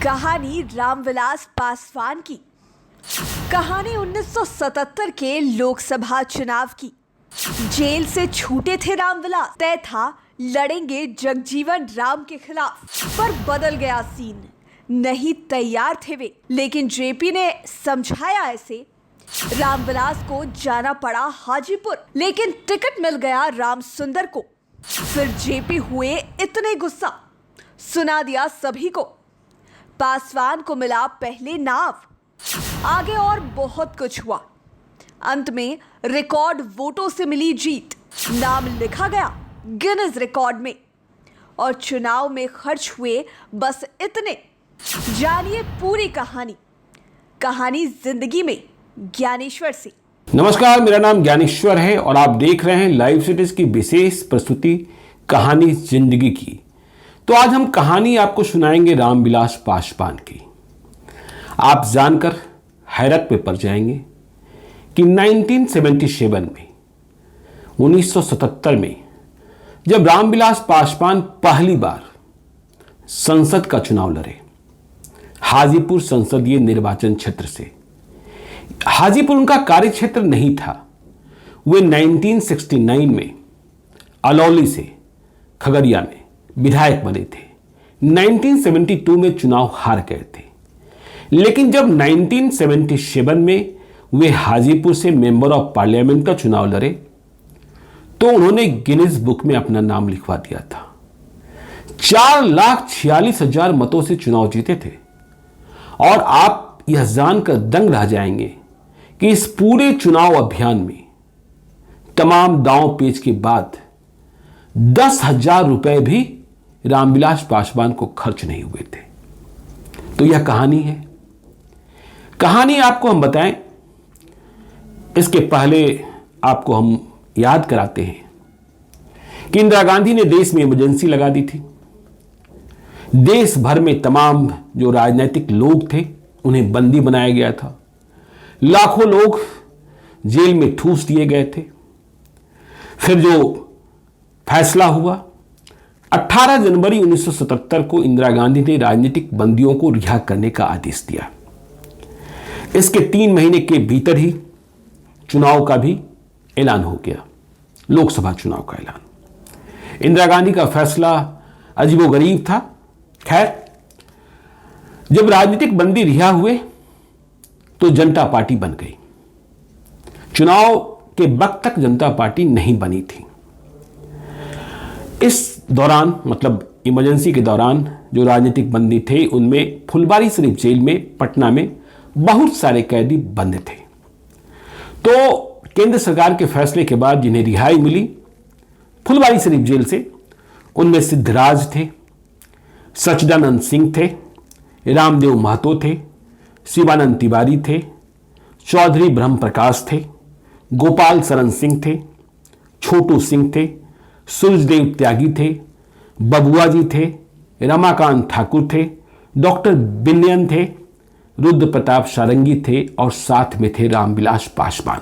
कहानी रामविलास पासवान की। कहानी 1977 के लोकसभा चुनाव की। जेल से छूटे थे रामविलास, तय था लड़ेंगे जगजीवन राम के खिलाफ। पर बदल गया सीन। नहीं तैयार थे वे, लेकिन जेपी ने समझाया ऐसे। रामविलास को जाना पड़ा हाजीपुर, लेकिन टिकट मिल गया राम सुंदर को। फिर जेपी हुए इतने गुस्सा, सुना दिया सभी को। पासवान को मिला पहले नाव, आगे और बहुत कुछ हुआ। अंत में रिकॉर्ड वोटों से मिली जीत, नाम लिखा गया गिनीज रिकॉर्ड में। और चुनाव में खर्च हुए बस इतने। जानिए पूरी कहानी। कहानी जिंदगी में ज्ञानेश्वर से। नमस्कार, मेरा नाम ज्ञानेश्वर है और आप देख रहे हैं लाइव सिटीज की विशेष प्रस्तुति कहानी जिंदगी की। तो आज हम कहानी आपको सुनाएंगे रामविलास पासवान की। आप जानकर हैरत में पड़ जाएंगे कि 1977 में जब रामविलास पासवान पहली बार संसद का चुनाव लड़े, हाजीपुर संसदीय निर्वाचन क्षेत्र से। हाजीपुर उनका कार्य क्षेत्र नहीं था। वे 1969 में अलौली से खगड़िया में विधायक बने थे। 1972 में चुनाव हार गए थे, लेकिन जब 1977 में वे हाजीपुर से मेंबर ऑफ पार्लियामेंट का चुनाव लड़े तो उन्होंने गिनीज बुक में अपना नाम लिखवा दिया था। 4,46,000 मतों से चुनाव जीते थे। और आप यह जानकर दंग रह जाएंगे कि इस पूरे चुनाव अभियान में तमाम दांव पेच के बाद 10,000 रुपए भी रामविलास पासवान को खर्च नहीं हुए थे। तो यह कहानी है। कहानी आपको हम बताएं, इसके पहले आपको हम याद कराते हैं कि इंदिरा गांधी ने देश में इमरजेंसी लगा दी थी। देश भर में तमाम जो राजनीतिक लोग थे उन्हें बंदी बनाया गया था। लाखों लोग जेल में ठूस दिए गए थे। फिर जो फैसला हुआ, 18 जनवरी 1977 को इंदिरा गांधी ने राजनीतिक बंदियों को रिहा करने का आदेश दिया। इसके 3 महीने के भीतर ही चुनाव का भी ऐलान हो गया, लोकसभा चुनाव का ऐलान। इंदिरा गांधी का फैसला अजीबोगरीब था। खैर, जब राजनीतिक बंदी रिहा हुए तो जनता पार्टी बन गई। चुनाव के वक्त तक जनता पार्टी नहीं बनी थी। इस दौरान, मतलब इमरजेंसी के दौरान, जो राजनीतिक बंदी थे उनमें फुलवारी शरीफ जेल में, पटना में बहुत सारे कैदी बंद थे। तो केंद्र सरकार के फैसले के बाद जिन्हें रिहाई मिली फुलवारी शरीफ जेल से, उनमें सिद्धराज थे, सच्चिदानंद सिंह थे, रामदेव महतो थे, शिवानंद तिवारी थे, चौधरी ब्रह्म प्रकाश थे, गोपाल शरण सिंह थे, छोटू सिंह थे, सूरजदेव त्यागी थे, बबुआ जी थे, रमाकांत ठाकुर थे, डॉक्टर बिनयन थे, रुद्र प्रताप सारंगी थे और साथ में थे रामविलास पासवान।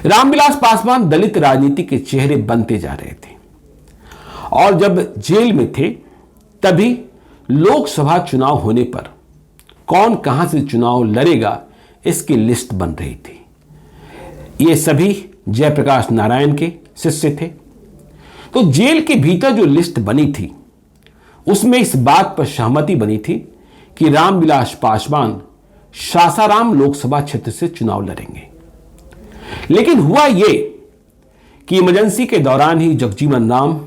रामविलास पासवान दलित राजनीति के चेहरे बनते जा रहे थे। और जब जेल में थे तभी लोकसभा चुनाव होने पर कौन कहां से चुनाव लड़ेगा इसकी लिस्ट बन रही थी। ये सभी जयप्रकाश नारायण के शिष्य थे। तो जेल के भीतर जो लिस्ट बनी थी उसमें इस बात पर सहमति बनी थी कि रामविलास पासवान सासाराम लोकसभा क्षेत्र से चुनाव लड़ेंगे। लेकिन हुआ ये कि इमरजेंसी के दौरान ही जगजीवन राम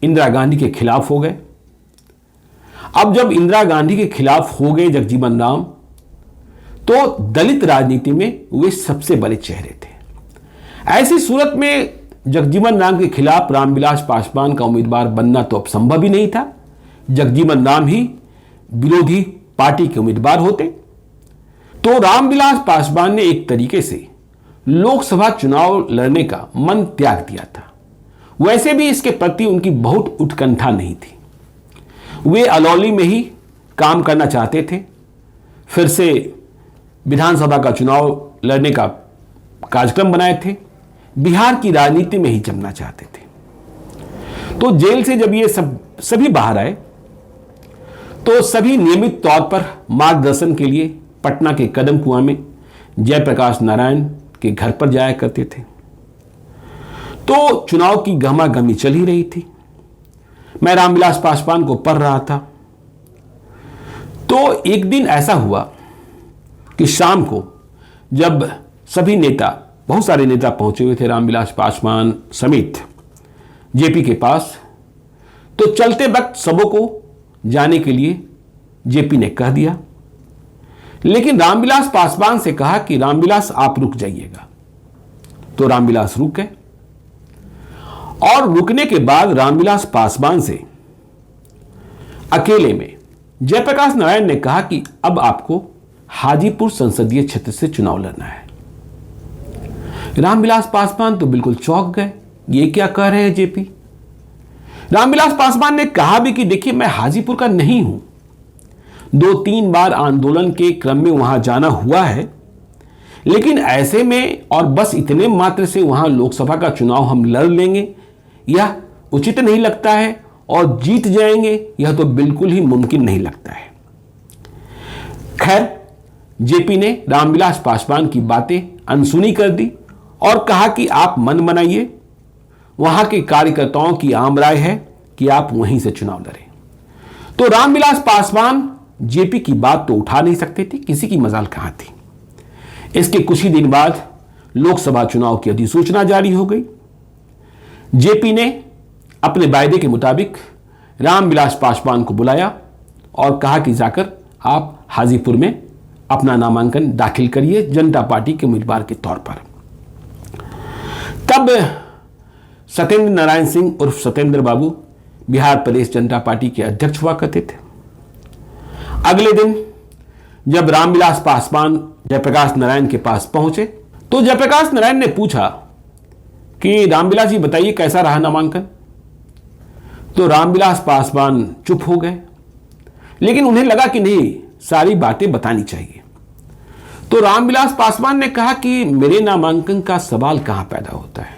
इंदिरा गांधी के खिलाफ हो गए। अब जब इंदिरा गांधी के खिलाफ हो गए जगजीवन राम, तो दलित राजनीति में वे सबसे बड़े चेहरे थे। ऐसी सूरत में जगजीवन राम के खिलाफ रामविलास पासवान का उम्मीदवार बनना तो अब संभव ही नहीं था। जगजीवन राम ही विरोधी पार्टी के उम्मीदवार होते। तो रामविलास पासवान ने एक तरीके से लोकसभा चुनाव लड़ने का मन त्याग दिया था। वैसे भी इसके प्रति उनकी बहुत उत्कंठा नहीं थी। वे अलौली में ही काम करना चाहते थे। फिर से विधानसभा का चुनाव लड़ने का कार्यक्रम बनाए थे। बिहार की राजनीति में ही जमना चाहते थे। तो जेल से जब ये सभी बाहर आए तो सभी नियमित तौर पर मार्गदर्शन के लिए पटना के कदम कुआं में जयप्रकाश नारायण के घर पर जाया करते थे। तो चुनाव की गहमागहमी चल ही रही थी। मैं रामविलास पासवान को पढ़ रहा था। तो एक दिन ऐसा हुआ कि शाम को जब सभी नेता, बहुत सारे नेता पहुंचे हुए थे रामविलास पासवान समेत जेपी के पास, तो चलते वक्त सबों को जाने के लिए जेपी ने कह दिया, लेकिन रामविलास पासवान से कहा कि रामविलास आप रुक जाइएगा। तो रामविलास रुक गए और रुकने के बाद रामविलास पासवान से अकेले में जयप्रकाश नारायण ने कहा कि अब आपको हाजीपुर संसदीय क्षेत्र से चुनाव लड़ना है। रामविलास पासवान तो बिल्कुल चौंक गए, ये क्या कह रहे हैं जेपी। रामविलास पासवान ने कहा भी कि देखिए मैं हाजीपुर का नहीं हूं, 2-3 बार आंदोलन के क्रम में वहां जाना हुआ है, लेकिन ऐसे में और बस इतने मात्र से वहां लोकसभा का चुनाव हम लड़ लेंगे यह उचित नहीं लगता है, और जीत जाएंगे यह तो बिल्कुल ही मुमकिन नहीं लगता है। खैर, जेपी ने रामविलास पासवान की बातें अनसुनी कर दी और कहा कि आप मन बनाइए, वहां के कार्यकर्ताओं की आम राय है कि आप वहीं से चुनाव लड़ें। तो रामविलास पासवान जेपी की बात तो उठा नहीं सकते थे, किसी की मजाल कहां थी। इसके कुछ ही दिन बाद लोकसभा चुनाव की अधिसूचना जारी हो गई। जेपी ने अपने वायदे के मुताबिक रामविलास पासवान को बुलाया और कहा कि जाकर आप हाजीपुर में अपना नामांकन दाखिल करिए जनता पार्टी के उम्मीदवार के तौर पर। तब सत्येंद्र नारायण सिंह उर्फ सत्येंद्र बाबू बिहार प्रदेश जनता पार्टी के अध्यक्ष हुआ करते थे। अगले दिन जब रामविलास पासवान जयप्रकाश नारायण के पास पहुंचे तो जयप्रकाश नारायण ने पूछा कि रामविलास जी बताइए कैसा रहा नामांकन। तो रामविलास पासवान चुप हो गए, लेकिन उन्हें लगा कि नहीं, सारी बातें बतानी चाहिए। तो रामविलास पासवान ने कहा कि मेरे नामांकन का सवाल कहां पैदा होता है,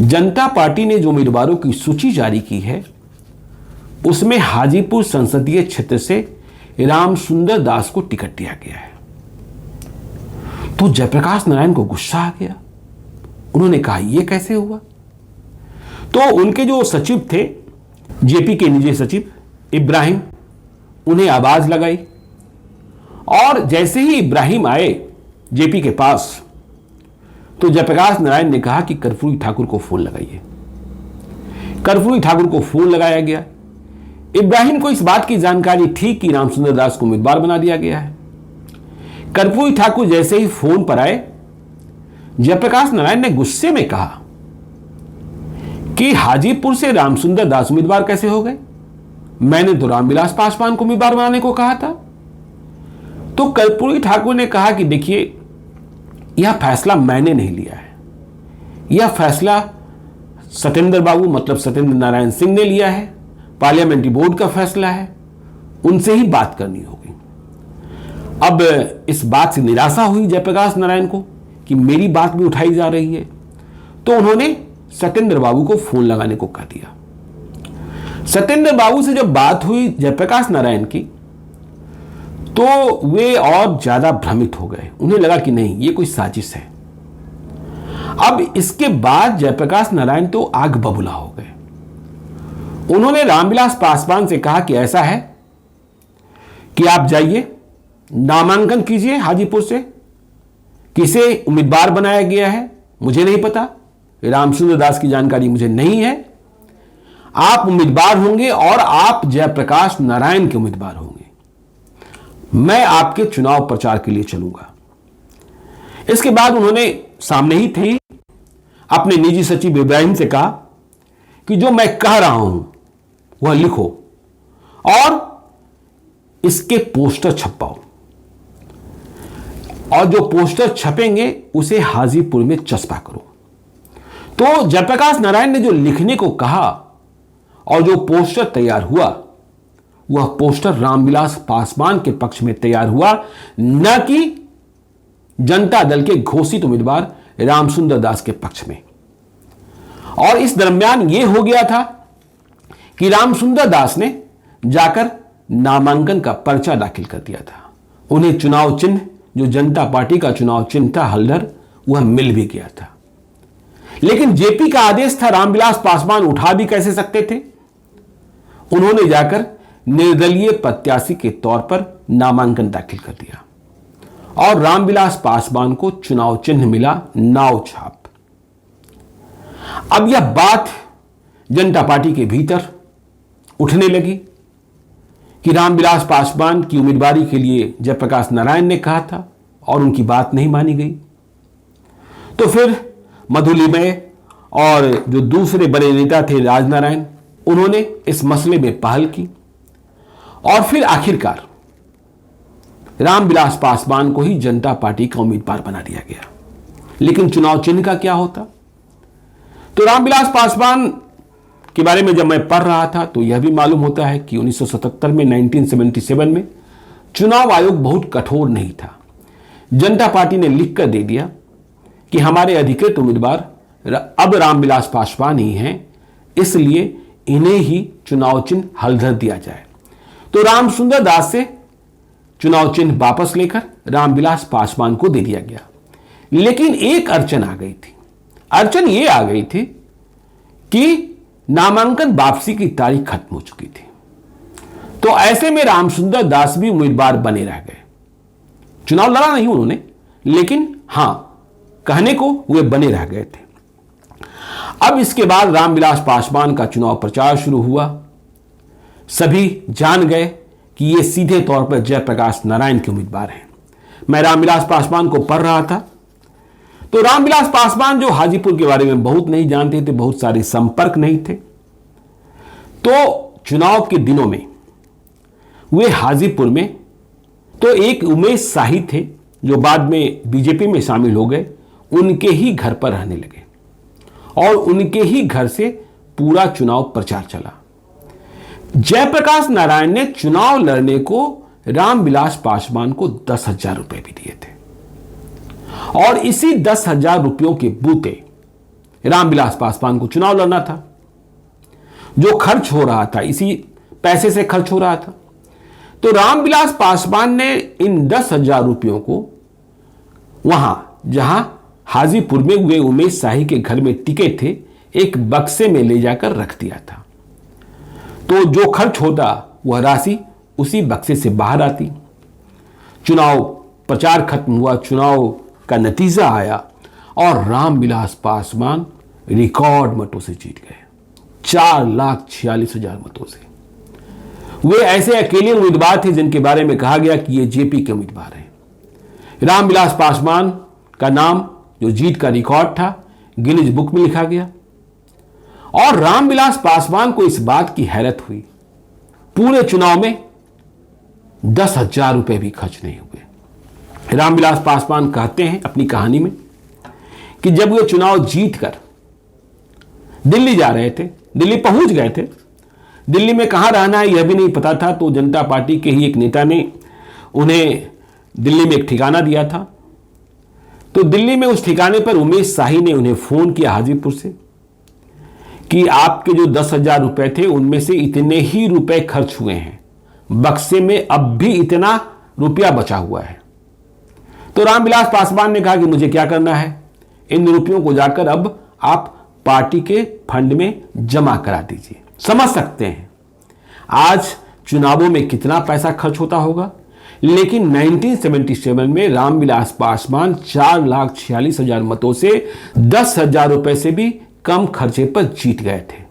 जनता पार्टी ने जो उम्मीदवारों की सूची जारी की है उसमें हाजीपुर संसदीय क्षेत्र से रामसुंदर दास को टिकट दिया गया है। तो जयप्रकाश नारायण को गुस्सा आ गया। उन्होंने कहा यह कैसे हुआ। तो उनके जो सचिव थे, जेपी के निजी सचिव इब्राहिम, उन्हें आवाज लगाई और जैसे ही इब्राहिम आए जेपी के पास तो जयप्रकाश नारायण ने कहा कि कर्पूरी ठाकुर को फोन लगाइए। कर्पूरी ठाकुर को फोन लगाया गया। इब्राहिम को इस बात की जानकारी थी कि रामसुंदर दास को उम्मीदवार बना दिया गया है। कर्पूरी ठाकुर जैसे ही फोन पर आए, जयप्रकाश नारायण ने गुस्से में कहा कि हाजीपुर से रामसुंदर दास उम्मीदवार कैसे हो गए, मैंने तो रामविलास पासवान को उम्मीदवार बनाने को कहा था। तो कर्पूरी ठाकुर ने कहा कि देखिए यह फैसला मैंने नहीं लिया है, यह फैसला सत्येंद्र बाबू मतलब सत्येंद्र नारायण सिंह ने लिया है, पार्लियामेंट्री बोर्ड का फैसला है, उनसे ही बात करनी होगी। अब इस बात से निराशा हुई जयप्रकाश नारायण को कि मेरी बात भी उठाई जा रही है, तो उन्होंने सत्येंद्र बाबू को फोन लगाने को कह दिया। सत्येंद्र बाबू से जब बात हुई जयप्रकाश नारायण की तो वे और ज्यादा भ्रमित हो गए। उन्हें लगा कि नहीं, ये कोई साजिश है। अब इसके बाद जयप्रकाश नारायण तो आग बबूला हो गए। उन्होंने रामविलास पासवान से कहा कि ऐसा है कि आप जाइए, नामांकन कीजिए हाजीपुर से, किसे उम्मीदवार बनाया गया है मुझे नहीं पता, रामसुंदर दास की जानकारी मुझे नहीं है, आप उम्मीदवार होंगे और आप जयप्रकाश नारायण के उम्मीदवार होंगे, मैं आपके चुनाव प्रचार के लिए चलूंगा। इसके बाद उन्होंने सामने ही थे अपने निजी सचिव इब्राहिम से कहा कि जो मैं कह रहा हूं वह लिखो और इसके पोस्टर छपवाओ, और जो पोस्टर छपेंगे उसे हाजीपुर में चस्पा करो। तो जयप्रकाश नारायण ने जो लिखने को कहा और जो पोस्टर तैयार हुआ, वह पोस्टर रामविलास पासवान के पक्ष में तैयार हुआ, न कि जनता दल के घोषित उम्मीदवार रामसुंदर दास के पक्ष में। और इस दरमियान यह हो गया था कि रामसुंदर दास ने जाकर नामांकन का पर्चा दाखिल कर दिया था। उन्हें चुनाव चिन्ह, जो जनता पार्टी का चुनाव चिन्ह था हलधर, वह मिल भी गया था। लेकिन जेपी का आदेश था, रामविलास पासवान उठा भी कैसे सकते थे। उन्होंने जाकर निर्दलीय प्रत्याशी के तौर पर नामांकन दाखिल कर दिया और रामविलास पासवान को चुनाव चिन्ह मिला नाव छाप। अब यह बात जनता पार्टी के भीतर उठने लगी कि रामविलास पासवान की उम्मीदवारी के लिए जयप्रकाश नारायण ने कहा था और उनकी बात नहीं मानी गई। तो फिर मधुलिमय और जो दूसरे बड़े नेता थे राजनारायण, उन्होंने इस मसले में पहल की और फिर आखिरकार रामविलास पासवान को ही जनता पार्टी का उम्मीदवार बना दिया गया। लेकिन चुनाव चिन्ह का क्या होता? तो रामविलास पासवान के बारे में जब मैं पढ़ रहा था तो यह भी मालूम होता है कि 1977 में 1977 में चुनाव आयोग बहुत कठोर नहीं था। जनता पार्टी ने लिख कर दे दिया कि हमारे अधिकृत उम्मीदवार अब रामविलास पासवान ही हैं, इसलिए इन्हें ही चुनाव चिन्ह हलधर दिया जाए। तो रामसुंदर दास से चुनाव चिन्ह वापस लेकर रामविलास पासवान को दे दिया गया। लेकिन एक अड़चन आ गई थी। अड़चन ये आ गई थी कि नामांकन वापसी की तारीख खत्म हो चुकी थी। तो ऐसे में रामसुंदर दास भी उम्मीदवार बने रह गए। चुनाव लड़ा नहीं उन्होंने, लेकिन हां, कहने को वे बने रह गए थे। अब इसके बाद रामविलास पासवान का चुनाव प्रचार शुरू हुआ। सभी जान गए कि ये सीधे तौर पर जयप्रकाश नारायण के उम्मीदवार हैं। मैं रामविलास पासवान को पढ़ रहा था तो रामविलास पासवान, जो हाजीपुर के बारे में बहुत नहीं जानते थे, बहुत सारे संपर्क नहीं थे, तो चुनाव के दिनों में वे हाजीपुर में तो एक उमेश शाही थे जो बाद में बीजेपी में शामिल हो गए, उनके ही घर पर रहने लगे और उनके ही घर से पूरा चुनाव प्रचार चला। जयप्रकाश नारायण ने चुनाव लड़ने को रामविलास पासवान को 10,000 रुपए भी दिए थे और इसी 10,000 रुपयों के बूते रामविलास पासवान को चुनाव लड़ना था। जो खर्च हो रहा था इसी पैसे से खर्च हो रहा था। तो रामविलास पासवान ने इन 10,000 रुपयों को वहां जहां हाजीपुर में वे उमेश शाही के घर में टिके थे, एक बक्से में ले जाकर रख दिया था। तो जो खर्च होता वह राशि उसी बक्से से बाहर आती। चुनाव प्रचार खत्म हुआ, चुनाव का नतीजा आया और रामविलास पासवान रिकॉर्ड मतों से जीत गए, 4,46,000 मतों से। वे ऐसे अकेले उम्मीदवार थे जिनके बारे में कहा गया कि ये जेपी के उम्मीदवार हैं। रामविलास पासवान का नाम, जो जीत का रिकॉर्ड था, गिनीज बुक में लिखा गया और रामविलास पासवान को इस बात की हैरत हुई, पूरे चुनाव में 10,000 रुपए भी खर्च नहीं हुए। रामविलास पासवान कहते हैं अपनी कहानी में कि जब वे चुनाव जीतकर दिल्ली जा रहे थे, दिल्ली पहुंच गए थे, दिल्ली में कहां रहना है यह भी नहीं पता था, तो जनता पार्टी के ही एक नेता ने उन्हें दिल्ली में एक ठिकाना दिया था। तो दिल्ली में उस ठिकाने पर उमेश शाही ने उन्हें फोन किया हाजीपुर से कि आपके जो 10,000 रुपए थे उनमें से इतने ही रुपए खर्च हुए हैं, बक्से में अब भी इतना रुपया बचा हुआ है। तो रामविलास पासवान ने कहा कि मुझे क्या करना है, इन रुपयों को जाकर अब आप पार्टी के फंड में जमा करा दीजिए। समझ सकते हैं आज चुनावों में कितना पैसा खर्च होता होगा, लेकिन 1977 में रामविलास पासवान 4,46,000 मतों से 10,000 रुपए से भी कम खर्चे पर जीत गए थे।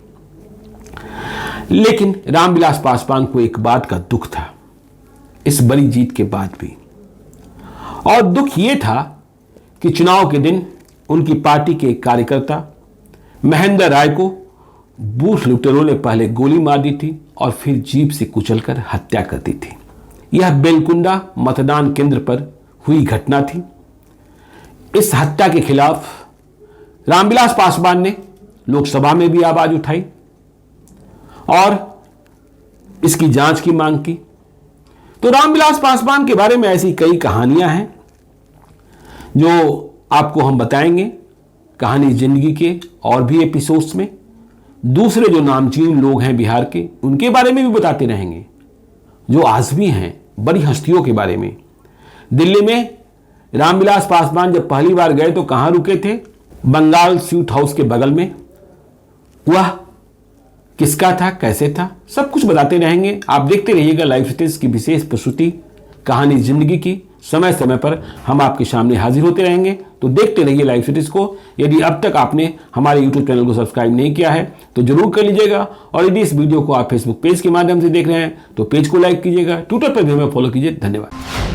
लेकिन रामविलास पासवान को एक बात का दुख था इस बड़ी जीत के बाद भी, और दुख यह था कि चुनाव के दिन उनकी पार्टी के कार्यकर्ता महेंद्र राय को बूथ लुटेरों ने पहले गोली मार दी थी और फिर जीप से कुचलकर हत्या कर दी थी। यह बेलकुंडा मतदान केंद्र पर हुई घटना थी। इस हत्या के खिलाफ रामविलास पासवान ने लोकसभा में भी आवाज उठाई और इसकी जांच की मांग की। तो रामविलास पासवान के बारे में ऐसी कई कहानियां हैं जो आपको हम बताएंगे कहानी जिंदगी के और भी एपिसोड्स में। दूसरे जो नामचीन लोग हैं बिहार के, उनके बारे में भी बताते रहेंगे जो आज़मी हैं, बड़ी हस्तियों के बारे में। दिल्ली में रामविलास पासवान जब पहली बार गए तो कहाँ रुके थे? बंगाल स्वीट हाउस के बगल में। वह किसका था, कैसे था, सब कुछ बताते रहेंगे। आप देखते रहिएगा लाइव सिटीज की विशेष प्रस्तुति कहानी जिंदगी की। समय समय पर हम आपके सामने हाजिर होते रहेंगे, तो देखते रहिए लाइव सिटीज को। यदि अब तक आपने हमारे यूट्यूब चैनल को सब्सक्राइब नहीं किया है तो जरूर कर लीजिएगा, और यदि इस वीडियो को आप फेसबुक पेज के माध्यम से देख रहे हैं तो पेज को लाइक कीजिएगा, ट्विटर पर भी हमें फॉलो कीजिए। धन्यवाद।